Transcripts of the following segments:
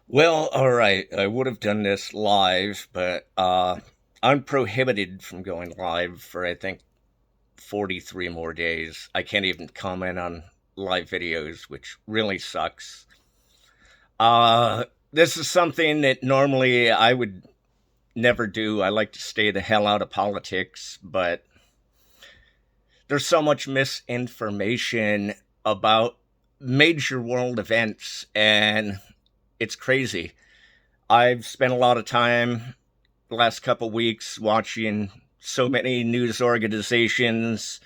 Well, all right. I would have done this live, but I'm prohibited from going live for I think 43 more days. I can't even comment on live videos, which really sucks. This is something that normally I would never do. I like to stay the hell out of politics, but there's so much misinformation about major world events, and it's crazy. I've spent a lot of time the last couple weeks watching so many news organizations.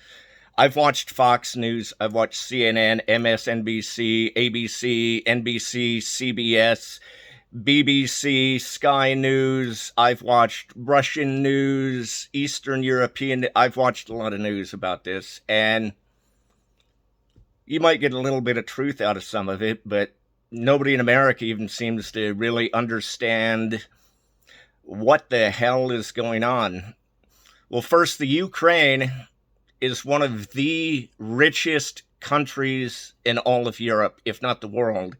I've watched Fox News, I've watched CNN, MSNBC, ABC, NBC, CBS, BBC, Sky News. I've watched Russian news, Eastern European. I've watched a lot of news about this, and you might get a little bit of truth out of some of it, but nobody in America even seems to really understand what the hell is going on. Well, first, the Ukraine is one of the richest countries in all of Europe, if not the world.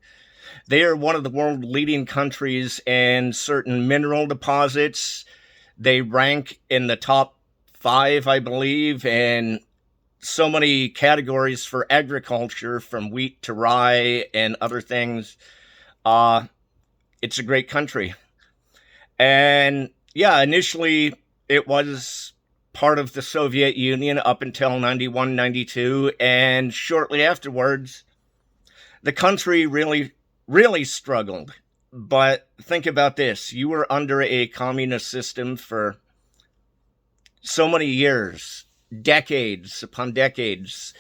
They are one of the world leading countries in certain mineral deposits. They rank in the top five, I believe, in so many categories for agriculture, from wheat to rye and other things. Uh, it's a great country. And yeah, initially it was part of the Soviet Union up until 91, 92. And shortly afterwards, the country really struggled. But think about this, you were under a communist system for so many years, decades upon decades,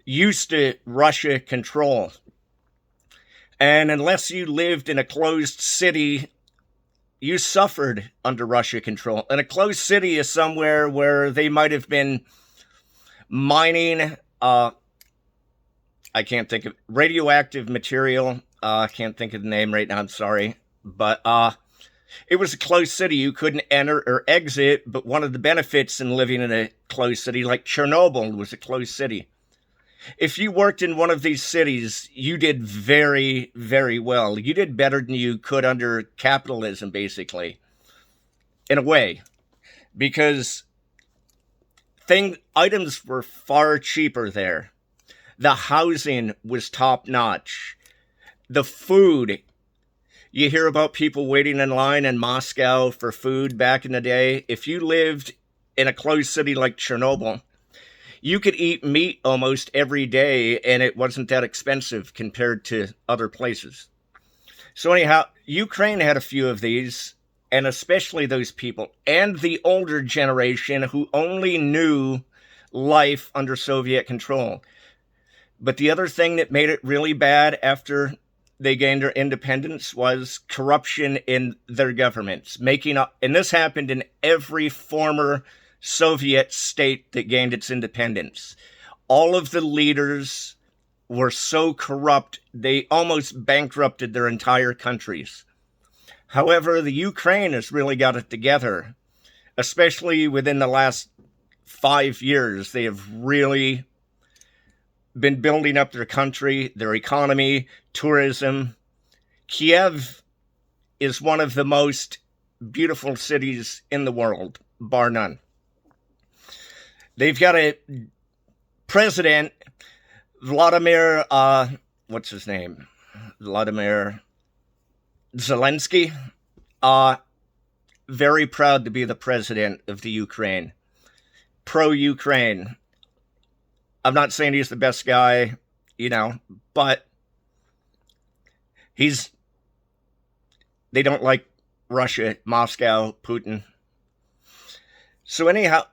used to Russia control. And unless you lived in a closed city, you suffered under Russia control. And a closed city is somewhere where they might have been mining, I can't think of radioactive material. I can't think of the name right now. I'm sorry. But it was a closed city. You couldn't enter or exit. But one of the benefits in living in a closed city, like Chernobyl, was a closed city. If you worked in one of these cities, you did very, very well. You did better than you could under capitalism, basically, in a way, because items were far cheaper there. The housing was top notch. The food, you hear about people waiting in line in Moscow for food back in the day. If you lived in a closed city like Chernobyl, you could eat meat almost every day and it wasn't that expensive compared to other places. So, anyhow, Ukraine had a few of these, and especially those people and the older generation who only knew life under Soviet control. But the other thing that made it really bad after they gained their independence was corruption in their governments, making up, and this happened in every former Soviet state that gained its independence. All of the leaders were so corrupt, they almost bankrupted their entire countries. However, the Ukraine has really got it together, especially within the last 5 years. They have really been building up their country, their economy, tourism. Kiev is one of the most beautiful cities in the world, bar none. They've got a president, Vladimir, what's his name? Vladimir Zelensky. Uh, very proud to be the president of the Ukraine. Pro Ukraine. I'm not saying he's the best guy, but he's. They don't like Russia, Moscow, Putin. So, anyhow,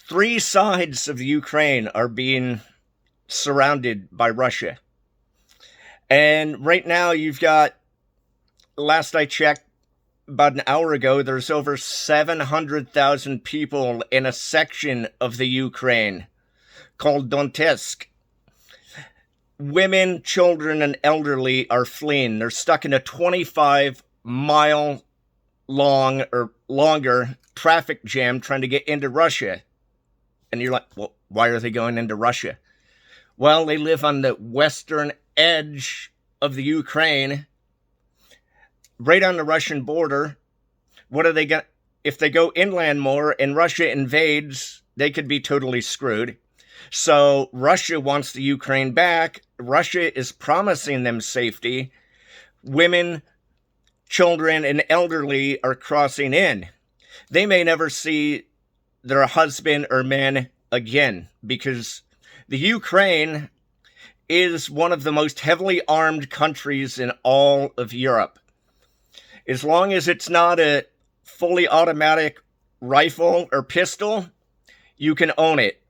three sides of the Ukraine are being surrounded by Russia. And right now, you've got, last I checked, about an hour ago, there's over 700,000 people in a section of the Ukraine called Donetsk. Women, children, and elderly are fleeing. They're stuck in a 25-mile long or longer traffic jam trying to get into Russia. And you're like, well, why are they going into Russia? Well, they live on the western edge of the Ukraine, right on the Russian border. What are they going to, if they go inland more and Russia invades, they could be totally screwed. So Russia wants the Ukraine back. Russia is promising them safety. Women, children, and elderly are crossing in. They may never see their husband or men again because the Ukraine is one of the most heavily armed countries in all of Europe. As long as it's not a fully automatic rifle or pistol, you can own it.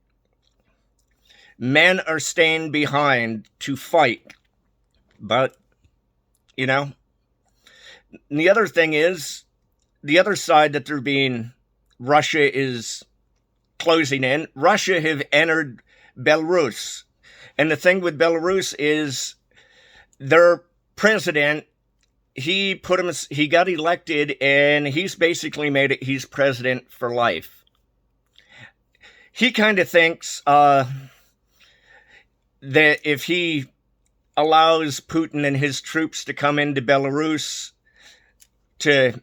Men are staying behind to fight. But, you know, the other thing is, the other side that Russia is closing in, Russia have entered Belarus. And the thing with Belarus is their president, he got elected and he's basically made it, he's president for life. He kind of thinks that if he allows Putin and his troops to come into Belarus to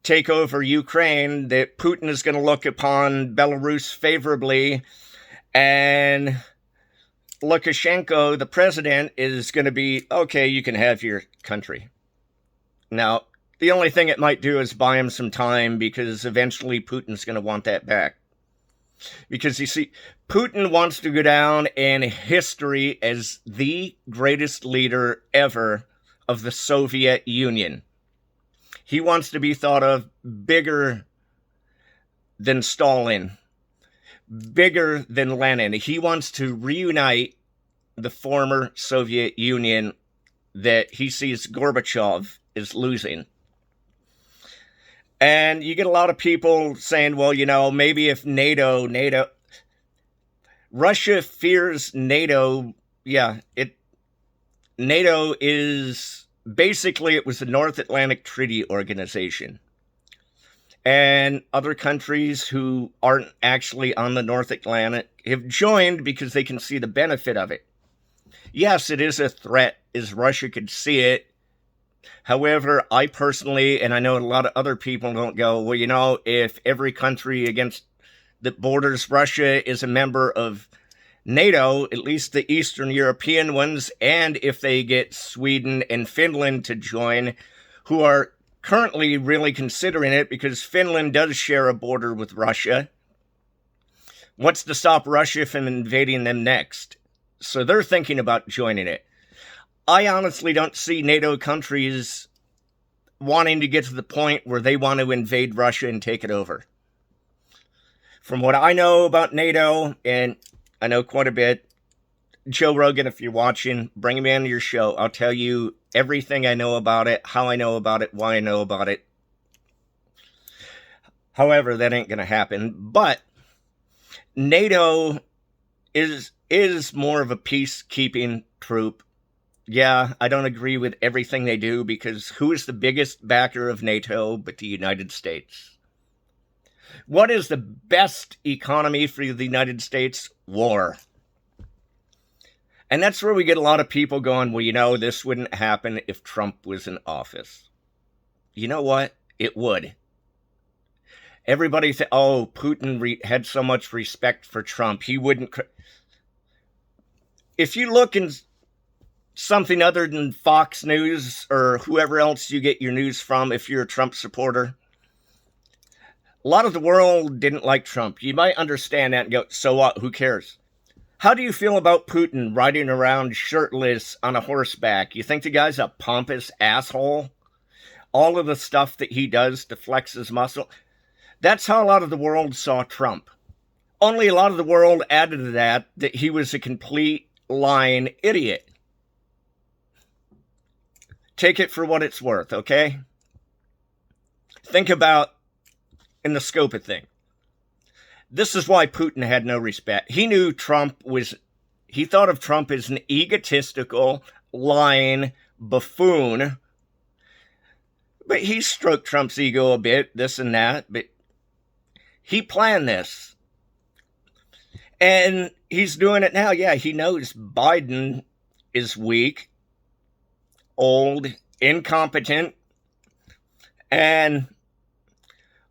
take over Ukraine, that Putin is going to look upon Belarus favorably, and Lukashenko, the president, is going to be, okay, you can have your country. Now, the only thing it might do is buy him some time, because eventually Putin's going to want that back. Because you see, Putin wants to go down in history as the greatest leader ever of the Soviet Union. He wants to be thought of bigger than Stalin, bigger than Lenin. He wants to reunite the former Soviet Union that he sees Gorbachev is losing. And you get a lot of people saying, well, you know, maybe if NATO, Russia fears NATO. Yeah, NATO is basically, it was the North Atlantic Treaty Organization. And other countries who aren't actually on the North Atlantic have joined because they can see the benefit of it. Yes, it is a threat, as Russia could see it. However, I personally, and I know a lot of other people don't go, well, you know, if every country that borders Russia is a member of NATO, at least the Eastern European ones, and if they get Sweden and Finland to join, who are currently really considering it because Finland does share a border with Russia. What's to stop Russia from invading them next? So they're thinking about joining it. I honestly don't see NATO countries wanting to get to the point where they want to invade Russia and take it over. From what I know about NATO, and I know quite a bit, Joe Rogan, if you're watching, bring him into your show. I'll tell you everything I know about it, how I know about it, why I know about it. However, that ain't going to happen. But NATO is more of a peacekeeping troop. Yeah, I don't agree with everything they do, because who is the biggest backer of NATO but the United States? What is the best economy for the United States? War. And that's where we get a lot of people going, well, you know, this wouldn't happen if Trump was in office. You know what? It would. Everybody said, oh, Putin had so much respect for Trump. He wouldn't. If you look in something other than Fox News or whoever else you get your news from, if you're a Trump supporter, a lot of the world didn't like Trump. You might understand that and go, so what? Who cares? How do you feel about Putin riding around shirtless on a horseback? You think the guy's a pompous asshole? All of the stuff that he does to flex his muscle. That's how a lot of the world saw Trump. Only a lot of the world added to that he was a complete lying idiot. Take it for what it's worth, okay? Think about in the scope of things. This is why Putin had no respect. He knew he thought of Trump as an egotistical, lying buffoon. But he stroked Trump's ego a bit, this and that, but he planned this. And he's doing it now. Yeah, he knows Biden is weak, old, incompetent, And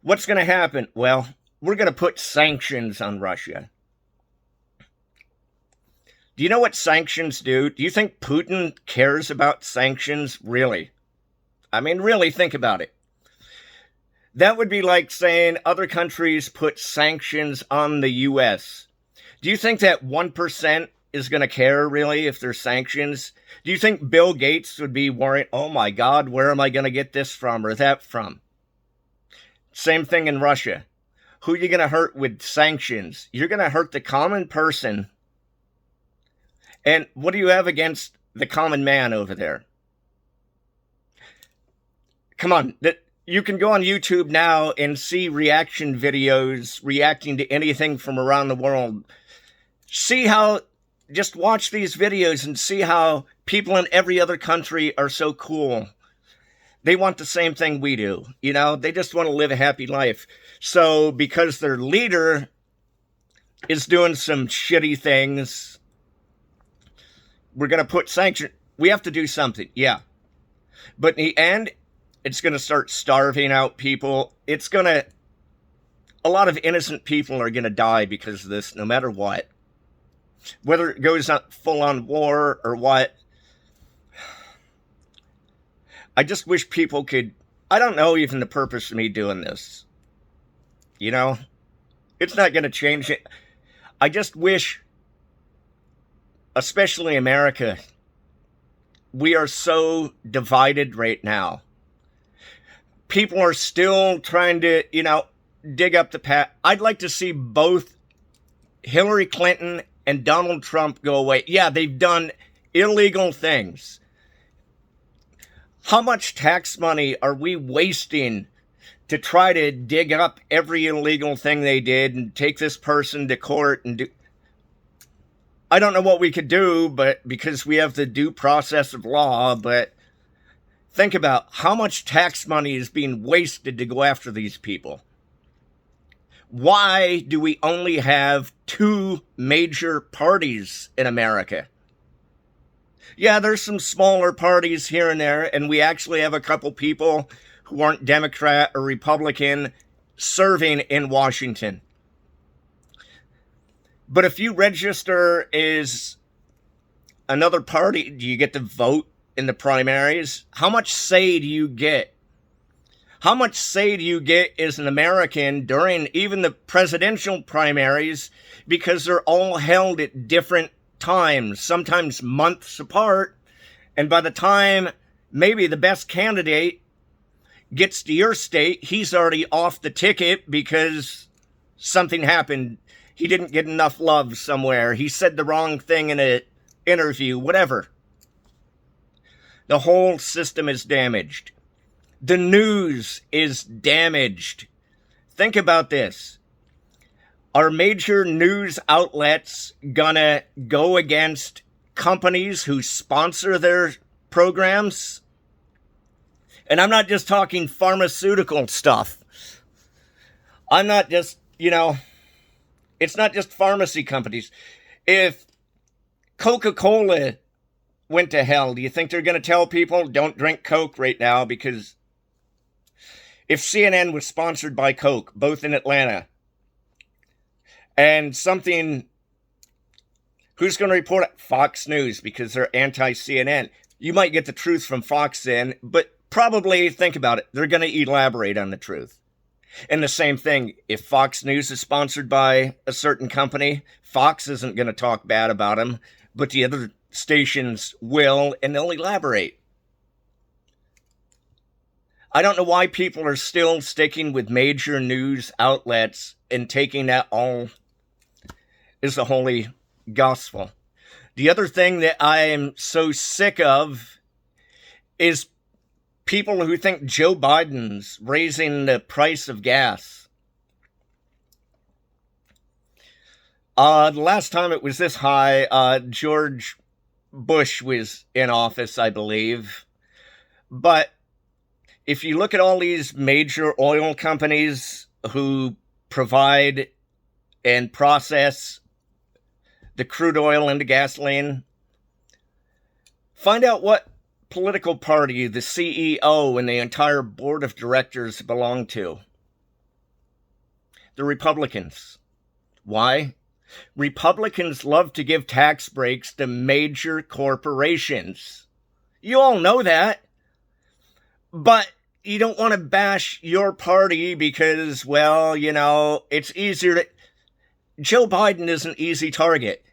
what's going to happen? Well, we're going to put sanctions on Russia. Do you know what sanctions do? Do you think Putin cares about sanctions? Really? I mean, really think about it. That would be like saying other countries put sanctions on the U.S. Do you think that 1% is going to care, really, if there's sanctions? Do you think Bill Gates would be worried, oh my God, where am I going to get this from or that from? Same thing in Russia. Who are you going to hurt with sanctions? You're going to hurt the common person. And what do you have against the common man over there? Come on, you can go on YouTube now and see reaction videos reacting to anything from around the world. Just watch these videos and see how people in every other country are so cool. They want the same thing we do. They just want to live a happy life. So because their leader is doing some shitty things, we're going to put sanctions. We have to do something, yeah. But in the end, it's going to start starving out people. A lot of innocent people are going to die because of this, no matter what. Whether it goes on full-on war or what. I just wish people could... I don't know even the purpose of me doing this. It's not going to change it. I just wish, especially America, we are so divided right now. People are still trying to, dig up the past. I'd like to see both Hillary Clinton and Donald Trump go away. Yeah, they've done illegal things. How much tax money are we wasting to try to dig up every illegal thing they did and take this person to court and do... I don't know what we could do, but because we have the due process of law, but think about how much tax money is being wasted to go after these people. Why do we only have 2 major parties in America? Yeah, there's some smaller parties here and there, and we actually have a couple people who aren't Democrat or Republican serving in Washington. But if you register as another party, do you get to vote in the primaries? How much say do you get? How much say do you get as an American during even the presidential primaries? Because they're all held at different times, sometimes months apart. And by the time maybe the best candidate gets to your state, he's already off the ticket because something happened. He didn't get enough love somewhere. He said the wrong thing in an interview, whatever. The whole system is damaged. The news is damaged. Think about this. Are major news outlets gonna go against companies who sponsor their programs? And I'm not just talking pharmaceutical stuff. I'm not just, it's not just pharmacy companies. If Coca-Cola went to hell, do you think they're going to tell people don't drink Coke right now? Because if CNN was sponsored by Coke, both in Atlanta, and something, who's going to report it? Fox News, because they're anti-CNN. You might get the truth from Fox then, but probably, think about it, they're going to elaborate on the truth. And the same thing, if Fox News is sponsored by a certain company, Fox isn't going to talk bad about them, but the other stations will, and they'll elaborate. I don't know why people are still sticking with major news outlets and taking that all as the holy gospel. The other thing that I am so sick of is people who think Joe Biden's raising the price of gas. The last time it was this high, George Bush was in office, I believe. But if you look at all these major oil companies who provide and process the crude oil into gasoline, find out what political party the CEO and the entire board of directors belong to? The Republicans. Why? Republicans love to give tax breaks to major corporations. You all know that. But you don't want to bash your party because, well, you know, it's easier to... Joe Biden is an easy target.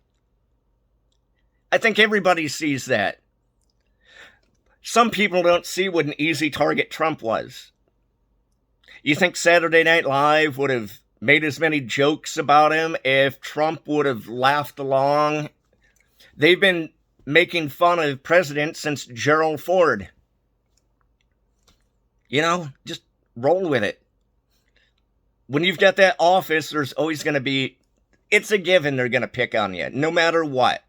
I think everybody sees that. Some people don't see what an easy target Trump was. You think Saturday Night Live would have made as many jokes about him if Trump would have laughed along? They've been making fun of presidents since Gerald Ford. You know, just roll with it. When you've got that office, there's always going to be... It's a given they're going to pick on you, no matter what.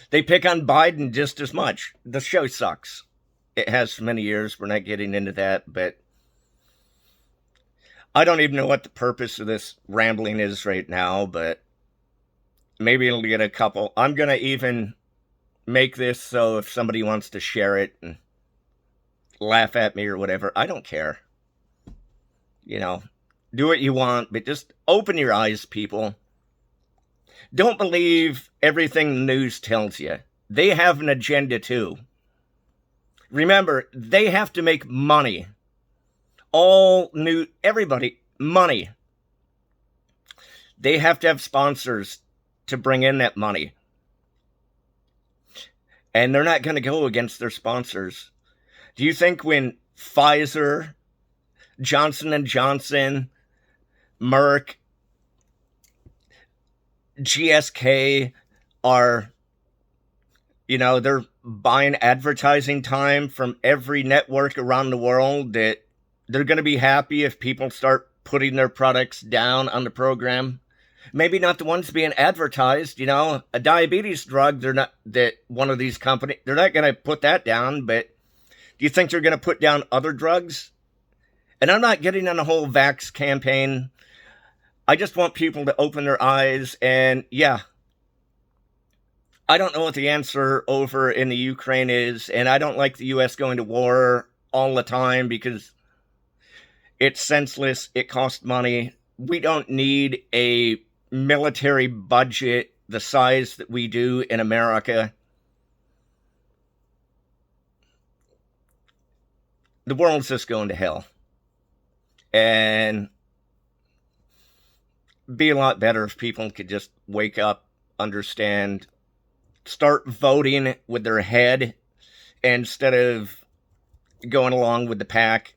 They pick on Biden just as much. The show sucks. It has for many years. We're not getting into that, but I don't even know what the purpose of this rambling is right now, but maybe it'll get a couple. I'm going to even make this so if somebody wants to share it and laugh at me or whatever, I don't care. You know, do what you want, but just open your eyes, people. Don't believe everything the news tells you. They have an agenda too. Remember, they have to make money. Everybody, money. They have to have sponsors to bring in that money. And they're not going to go against their sponsors. Do you think when Pfizer, Johnson & Johnson, Merck, GSK are, you know, they're buying advertising time from every network around the world, that they're going to be happy if people start putting their products down on the program? Maybe not the ones being advertised, you know, a diabetes drug, they're not, that one of these companies, they're not going to put that down, but do you think they're going to put down other drugs? And I'm not getting on the whole vax campaign. I just want people to open their eyes, and yeah, I don't know what the answer over in the Ukraine is, and I don't like the U.S. going to war all the time because it's senseless, it costs money. We don't need a military budget the size that we do in America. The world's just going to hell. And be a lot better if people could just wake up, understand, start voting with their head instead of going along with the pack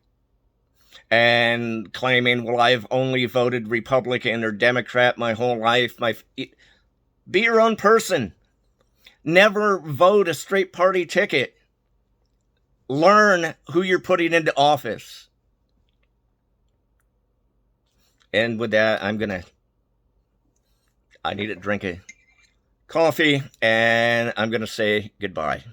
and claiming, well, I've only voted Republican or Democrat my whole life. Be your own person. Never vote a straight party ticket. Learn who you're putting into office. And with that, I need to drink a coffee, and I'm going to say goodbye.